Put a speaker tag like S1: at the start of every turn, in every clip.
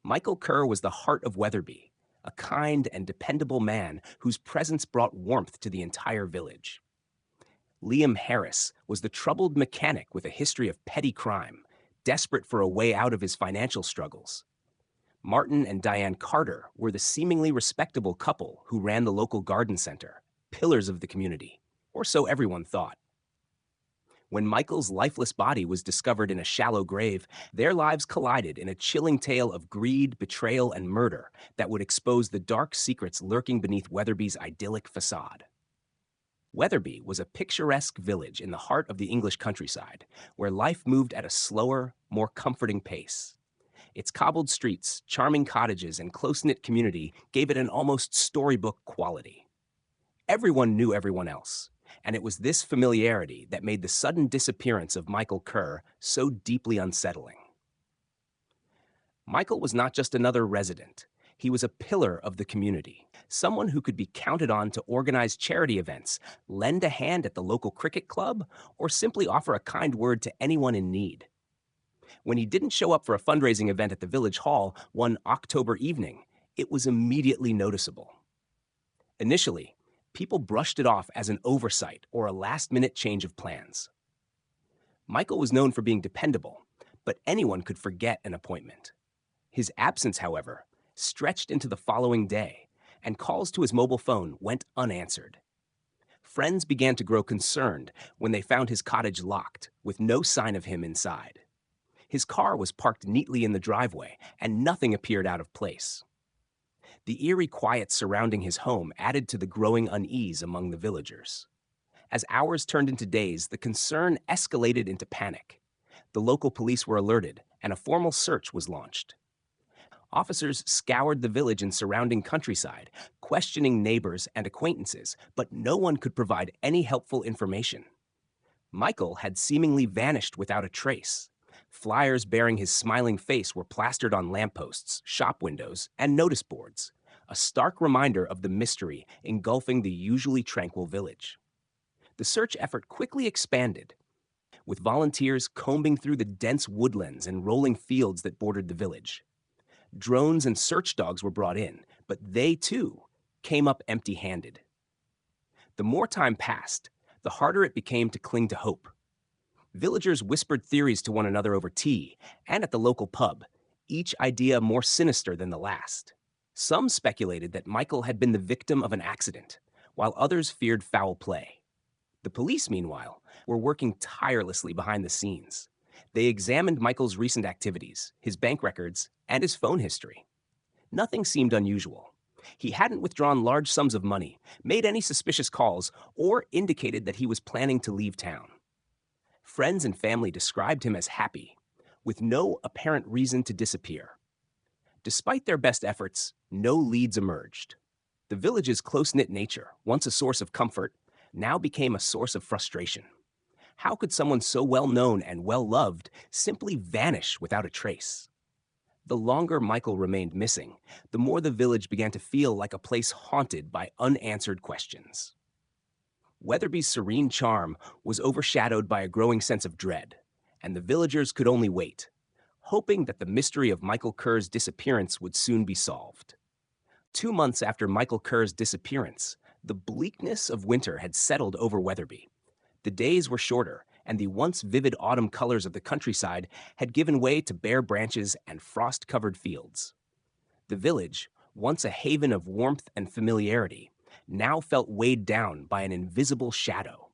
S1: Michael Kerr was the heart of Weatherby, a kind and dependable man whose presence brought warmth to the entire village. Liam Harris was the troubled mechanic with a history of petty crime, desperate for a way out of his financial struggles. Martin and Diane Carter were the seemingly respectable couple who ran the local garden center, pillars of the community, or so everyone thought. When Michael's lifeless body was discovered in a shallow grave, their lives collided in a chilling tale of greed, betrayal, and murder that would expose the dark secrets lurking beneath Weatherby's idyllic facade. Weatherby was a picturesque village in the heart of the English countryside, where life moved at a slower, more comforting pace. Its cobbled streets, charming cottages, and close-knit community gave it an almost storybook quality. Everyone knew everyone else, and it was this familiarity that made the sudden disappearance of Michael Kerr so deeply unsettling. Michael was not just another resident. He was a pillar of the community, someone who could be counted on to organize charity events, lend a hand at the local cricket club, or simply offer a kind word to anyone in need. When he didn't show up for a fundraising event at the village hall one October evening, it was immediately noticeable. Initially, people brushed it off as an oversight or a last-minute change of plans. Michael was known for being dependable, but anyone could forget an appointment. His absence, however, stretched into the following day, and calls to his mobile phone went unanswered. Friends began to grow concerned when they found his cottage locked, with no sign of him inside. His car was parked neatly in the driveway, and nothing appeared out of place. The eerie quiet surrounding his home added to the growing unease among the villagers. As hours turned into days, the concern escalated into panic. The local police were alerted, and a formal search was launched. Officers scoured the village and surrounding countryside, questioning neighbors and acquaintances, but no one could provide any helpful information. Michael had seemingly vanished without a trace. Flyers bearing his smiling face were plastered on lampposts, shop windows, and notice boards, a stark reminder of the mystery engulfing the usually tranquil village. The search effort quickly expanded, with volunteers combing through the dense woodlands and rolling fields that bordered the village. Drones and search dogs were brought in, but they, too, came up empty-handed. The more time passed, the harder it became to cling to hope. Villagers whispered theories to one another over tea and at the local pub, each idea more sinister than the last. Some speculated that Michael had been the victim of an accident, while others feared foul play. The police, meanwhile, were working tirelessly behind the scenes. They examined Michael's recent activities, his bank records, and his phone history. Nothing seemed unusual. He hadn't withdrawn large sums of money, made any suspicious calls, or indicated that he was planning to leave town. Friends and family described him as happy, with no apparent reason to disappear. Despite their best efforts, no leads emerged. The village's close-knit nature, once a source of comfort, now became a source of frustration. How could someone so well-known and well-loved simply vanish without a trace? The longer Michael remained missing, the more the village began to feel like a place haunted by unanswered questions. Weatherby's serene charm was overshadowed by a growing sense of dread, and the villagers could only wait, hoping that the mystery of Michael Kerr's disappearance would soon be solved. 2 months after Michael Kerr's disappearance, the bleakness of winter had settled over Weatherby. The days were shorter, and the once vivid autumn colors of the countryside had given way to bare branches and frost-covered fields. The village, once a haven of warmth and familiarity, now felt weighed down by an invisible shadow.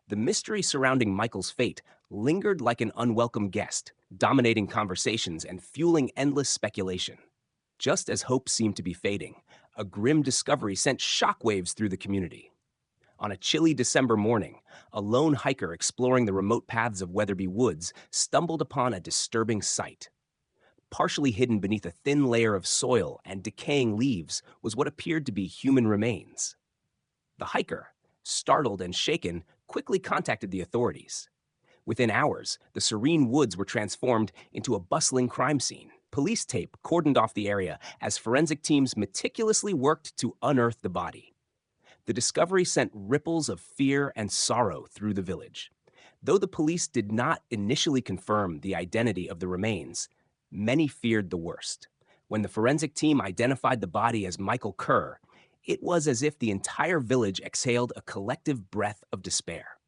S1: The mystery surrounding Michael's fate lingered like an unwelcome guest, dominating conversations and fueling endless speculation. Just as hope seemed to be fading, a grim discovery sent shockwaves through the community. On a chilly December morning, a lone hiker exploring the remote paths of Weatherby Woods stumbled upon a disturbing sight. Partially hidden beneath a thin layer of soil and decaying leaves was what appeared to be human remains. The hiker, startled and shaken, quickly contacted the authorities. Within hours, the serene woods were transformed into a bustling crime scene. Police tape cordoned off the area as forensic teams meticulously worked to unearth the body. The discovery sent ripples of fear and sorrow through the village. Though the police did not initially confirm the identity of the remains, many feared the worst. When the forensic team identified the body as Michael Kerr, it was as if the entire village exhaled a collective breath of despair.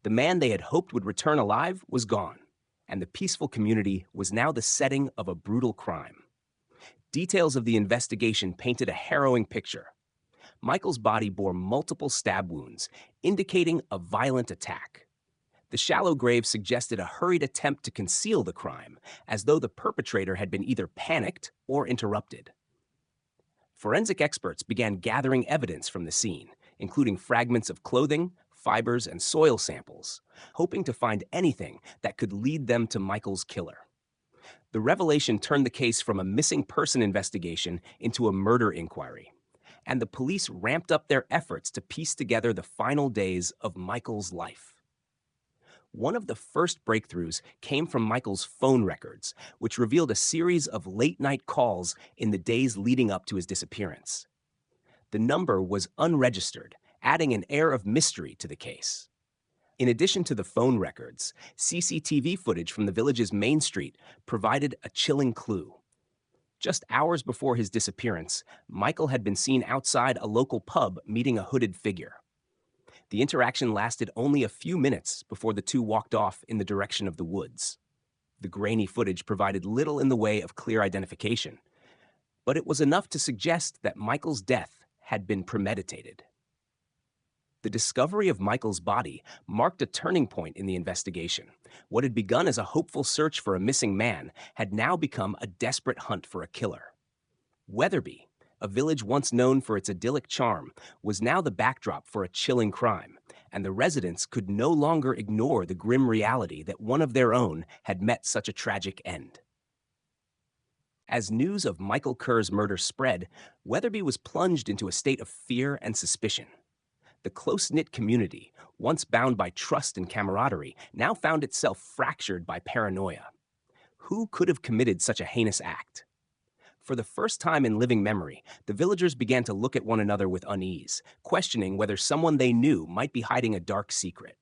S1: The man they had hoped would return alive was gone, and the peaceful community was now the setting of a brutal crime. Details of the investigation painted a harrowing picture. Michael's body bore multiple stab wounds, indicating a violent attack. The shallow grave suggested a hurried attempt to conceal the crime, as though the perpetrator had been either panicked or interrupted. Forensic experts began gathering evidence from the scene, including fragments of clothing, fibers, and soil samples, hoping to find anything that could lead them to Michael's killer. The revelation turned the case from a missing person investigation into a murder inquiry, and the police ramped up their efforts to piece together the final days of Michael's life. One of the first breakthroughs came from Michael's phone records, which revealed a series of late-night calls in the days leading up to his disappearance. The number was unregistered, adding an air of mystery to the case. In addition to the phone records, CCTV footage from the village's main street provided a chilling clue. Just hours before his disappearance, Michael had been seen outside a local pub meeting a hooded figure. The interaction lasted only a few minutes before the two walked off in the direction of the woods. The grainy footage provided little in the way of clear identification, but it was enough to suggest that Michael's death had been premeditated. The discovery of Michael's body marked a turning point in the investigation. What had begun as a hopeful search for a missing man had now become a desperate hunt for a killer. Weatherby, a village once known for its idyllic charm, was now the backdrop for a chilling crime, and the residents could no longer ignore the grim reality that one of their own had met such a tragic end. As news of Michael Kerr's murder spread, Weatherby was plunged into a state of fear and suspicion. The close-knit community, once bound by trust and camaraderie, now found itself fractured by paranoia. Who could have committed such a heinous act? For the first time in living memory, the villagers began to look at one another with unease, questioning whether someone they knew might be hiding a dark secret.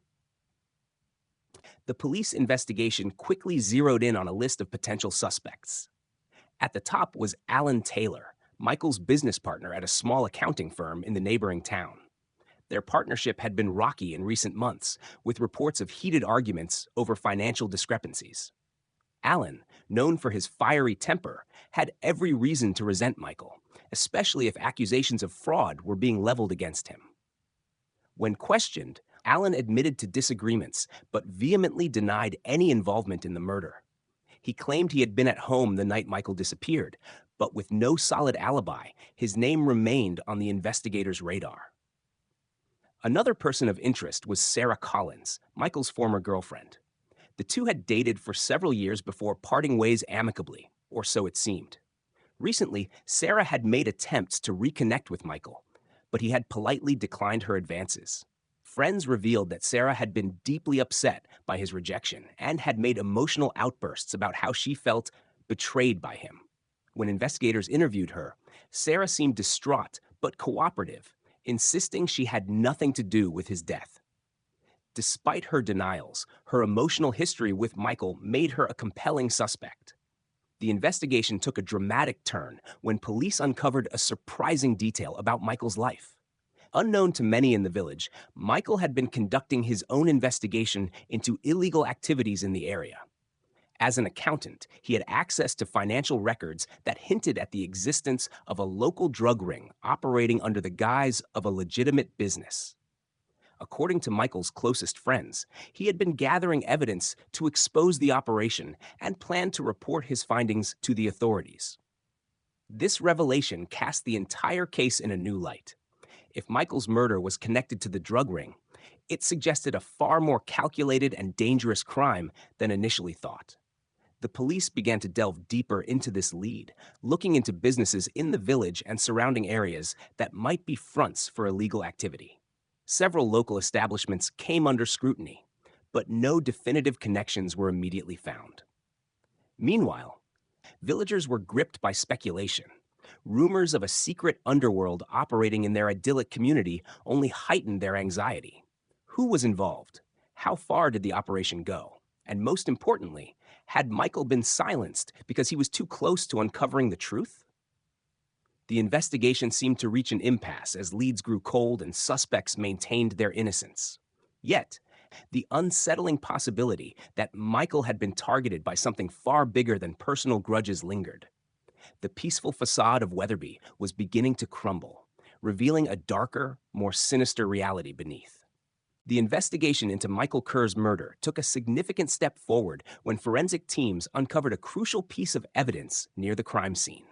S1: The police investigation quickly zeroed in on a list of potential suspects. At the top was Alan Taylor, Michael's business partner at a small accounting firm in the neighboring town. Their partnership had been rocky in recent months, with reports of heated arguments over financial discrepancies. Alan, known for his fiery temper, had every reason to resent Michael, especially if accusations of fraud were being leveled against him. When questioned, Alan admitted to disagreements, but vehemently denied any involvement in the murder. He claimed he had been at home the night Michael disappeared, but with no solid alibi, his name remained on the investigators' radar. Another person of interest was Sarah Collins, Michael's former girlfriend. The two had dated for several years before parting ways amicably, or so it seemed. Recently, Sarah had made attempts to reconnect with Michael, but he had politely declined her advances. Friends revealed that Sarah had been deeply upset by his rejection and had made emotional outbursts about how she felt betrayed by him. When investigators interviewed her, Sarah seemed distraught but cooperative, insisting she had nothing to do with his death. Despite her denials, her emotional history with Michael made her a compelling suspect. The investigation took a dramatic turn when police uncovered a surprising detail about Michael's life. Unknown to many in the village, Michael had been conducting his own investigation into illegal activities in the area. As an accountant, he had access to financial records that hinted at the existence of a local drug ring operating under the guise of a legitimate business. According to Michael's closest friends, he had been gathering evidence to expose the operation and planned to report his findings to the authorities. This revelation cast the entire case in a new light. If Michael's murder was connected to the drug ring, it suggested a far more calculated and dangerous crime than initially thought. The police began to delve deeper into this lead, looking into businesses in the village and surrounding areas that might be fronts for illegal activity. Several local establishments came under scrutiny, but no definitive connections were immediately found. Meanwhile, villagers were gripped by speculation. Rumors of a secret underworld operating in their idyllic community only heightened their anxiety. Who was involved? How far did the operation go? And most importantly, Had Michael been silenced because he was too close to uncovering the truth? The investigation seemed to reach an impasse as leads grew cold and suspects maintained their innocence. Yet, the unsettling possibility that Michael had been targeted by something far bigger than personal grudges lingered. The peaceful facade of Weatherby was beginning to crumble, revealing a darker, more sinister reality beneath. The investigation into Michael Kerr's murder took a significant step forward when forensic teams uncovered a crucial piece of evidence near the crime scene.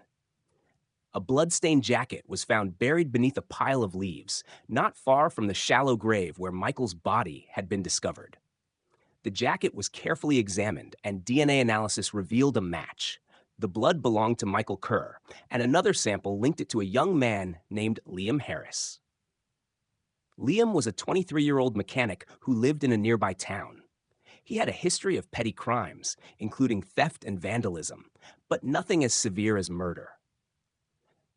S1: A blood-stained jacket was found buried beneath a pile of leaves, not far from the shallow grave where Michael's body had been discovered. The jacket was carefully examined, and DNA analysis revealed a match. The blood belonged to Michael Kerr, and another sample linked it to a young man named Liam Harris. Liam was a 23-year-old mechanic who lived in a nearby town. He had a history of petty crimes, including theft and vandalism, but nothing as severe as murder.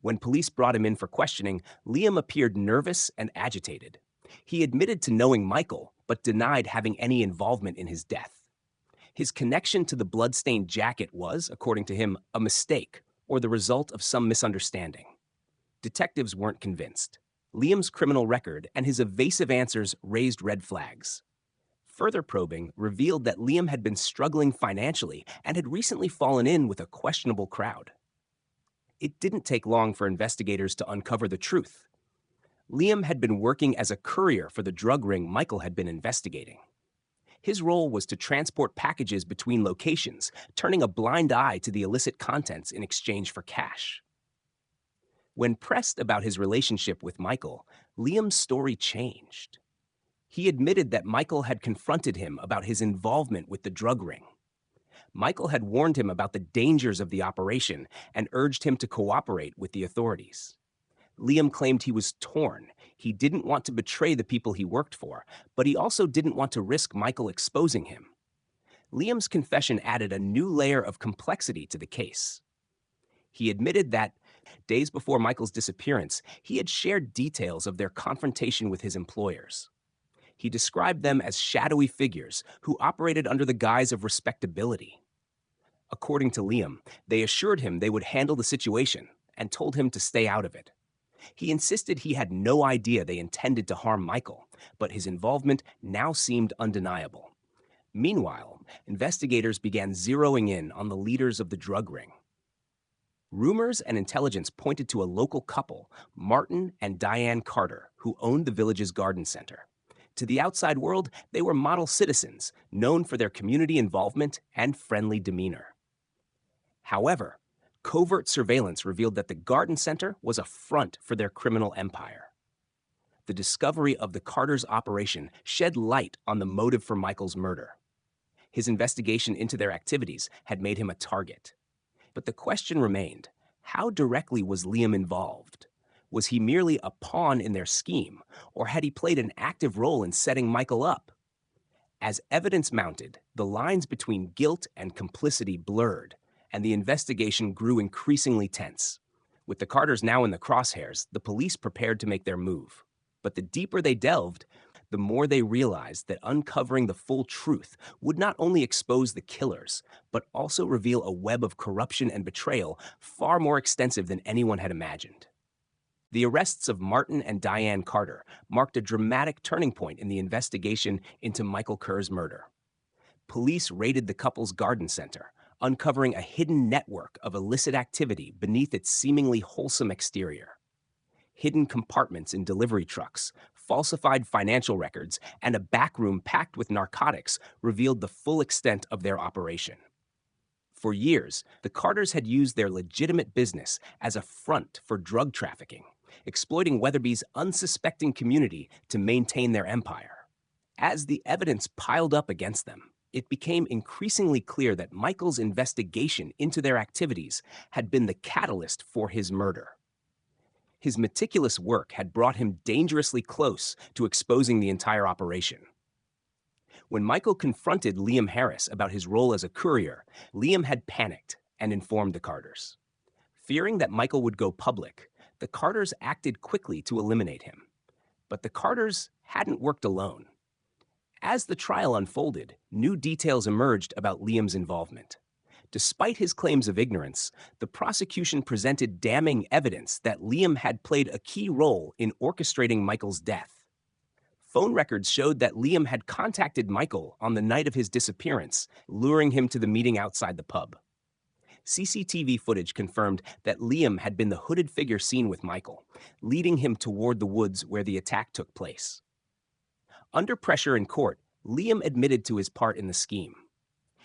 S1: When police brought him in for questioning, Liam appeared nervous and agitated. He admitted to knowing Michael, but denied having any involvement in his death. His connection to the blood-stained jacket was, according to him, a mistake or the result of some misunderstanding. Detectives weren't convinced. Liam's criminal record and his evasive answers raised red flags. Further probing revealed that Liam had been struggling financially and had recently fallen in with a questionable crowd. It didn't take long for investigators to uncover the truth. Liam had been working as a courier for the drug ring Michael had been investigating. His role was to transport packages between locations, turning a blind eye to the illicit contents in exchange for cash. When pressed about his relationship with Michael, Liam's story changed. He admitted that Michael had confronted him about his involvement with the drug ring. Michael had warned him about the dangers of the operation and urged him to cooperate with the authorities. Liam claimed he was torn. He didn't want to betray the people he worked for, but he also didn't want to risk Michael exposing him. Liam's confession added a new layer of complexity to the case. He admitted that, days before Michael's disappearance, he had shared details of their confrontation with his employers. He described them as shadowy figures who operated under the guise of respectability. According to Liam, they assured him they would handle the situation and told him to stay out of it. He insisted he had no idea they intended to harm Michael, but his involvement now seemed undeniable. Meanwhile, investigators began zeroing in on the leaders of the drug ring. Rumors and intelligence pointed to a local couple, Martin and Diane Carter, who owned the village's garden center. To the outside world, they were model citizens, known for their community involvement and friendly demeanor. However, covert surveillance revealed that the garden center was a front for their criminal empire. The discovery of the Carters' operation shed light on the motive for Michael's murder. His investigation into their activities had made him a target. But the question remained, how directly was Liam involved? Was he merely a pawn in their scheme, or had he played an active role in setting Michael up? As evidence mounted, the lines between guilt and complicity blurred, and the investigation grew increasingly tense. With the Carters now in the crosshairs, the police prepared to make their move. But the deeper they delved, the more they realized that uncovering the full truth would not only expose the killers, but also reveal a web of corruption and betrayal far more extensive than anyone had imagined. The arrests of Martin and Diane Carter marked a dramatic turning point in the investigation into Michael Kerr's murder. Police raided the couple's garden center, uncovering a hidden network of illicit activity beneath its seemingly wholesome exterior. Hidden compartments in delivery trucks, falsified financial records, and a backroom packed with narcotics revealed the full extent of their operation. For years, the Carters had used their legitimate business as a front for drug trafficking, exploiting Weatherby's unsuspecting community to maintain their empire. As the evidence piled up against them, it became increasingly clear that Michael's investigation into their activities had been the catalyst for his murder. His meticulous work had brought him dangerously close to exposing the entire operation. When Michael confronted Liam Harris about his role as a courier, Liam had panicked and informed the Carters. Fearing that Michael would go public, the Carters acted quickly to eliminate him. But the Carters hadn't worked alone. As the trial unfolded, new details emerged about Liam's involvement. Despite his claims of ignorance, the prosecution presented damning evidence that Liam had played a key role in orchestrating Michael's death. Phone records showed that Liam had contacted Michael on the night of his disappearance, luring him to the meeting outside the pub. CCTV footage confirmed that Liam had been the hooded figure seen with Michael, leading him toward the woods where the attack took place. Under pressure in court, Liam admitted to his part in the scheme.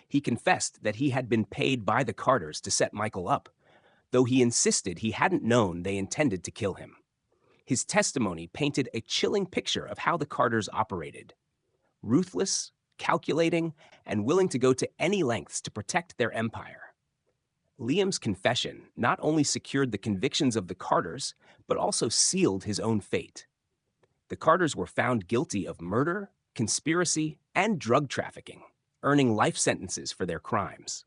S1: He confessed that he had been paid by the Carters to set Michael up, though he insisted he hadn't known they intended to kill him. His testimony painted a chilling picture of how the Carters operated: ruthless, calculating, and willing to go to any lengths to protect their empire. Liam's confession not only secured the convictions of the Carters, but also sealed his own fate. The Carters were found guilty of murder, conspiracy, and drug trafficking, earning life sentences for their crimes.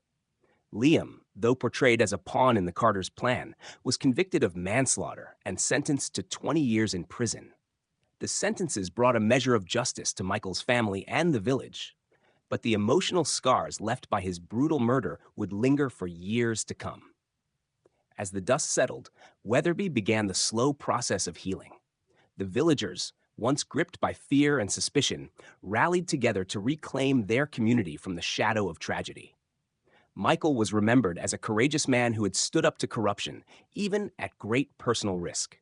S1: Liam, though portrayed as a pawn in the Carters' plan, was convicted of manslaughter and sentenced to 20 years in prison. The sentences brought a measure of justice to Michael's family and the village, but the emotional scars left by his brutal murder would linger for years to come. As the dust settled, Weatherby began the slow process of healing. The villagers, once gripped by fear and suspicion, rallied together to reclaim their community from the shadow of tragedy. Michael was remembered as a courageous man who had stood up to corruption, even at great personal risk.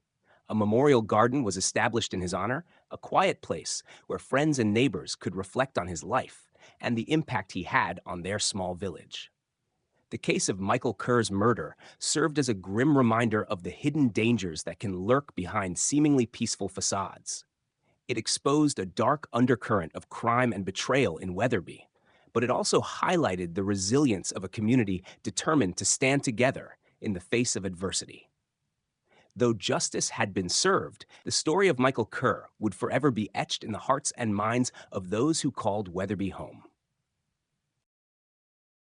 S1: A memorial garden was established in his honor, a quiet place where friends and neighbors could reflect on his life and the impact he had on their small village. The case of Michael Kerr's murder served as a grim reminder of the hidden dangers that can lurk behind seemingly peaceful facades. It exposed a dark undercurrent of crime and betrayal in Weatherby, but it also highlighted the resilience of a community determined to stand together in the face of adversity. Though justice had been served, the story of Michael Kerr would forever be etched in the hearts and minds of those who called Weatherby home.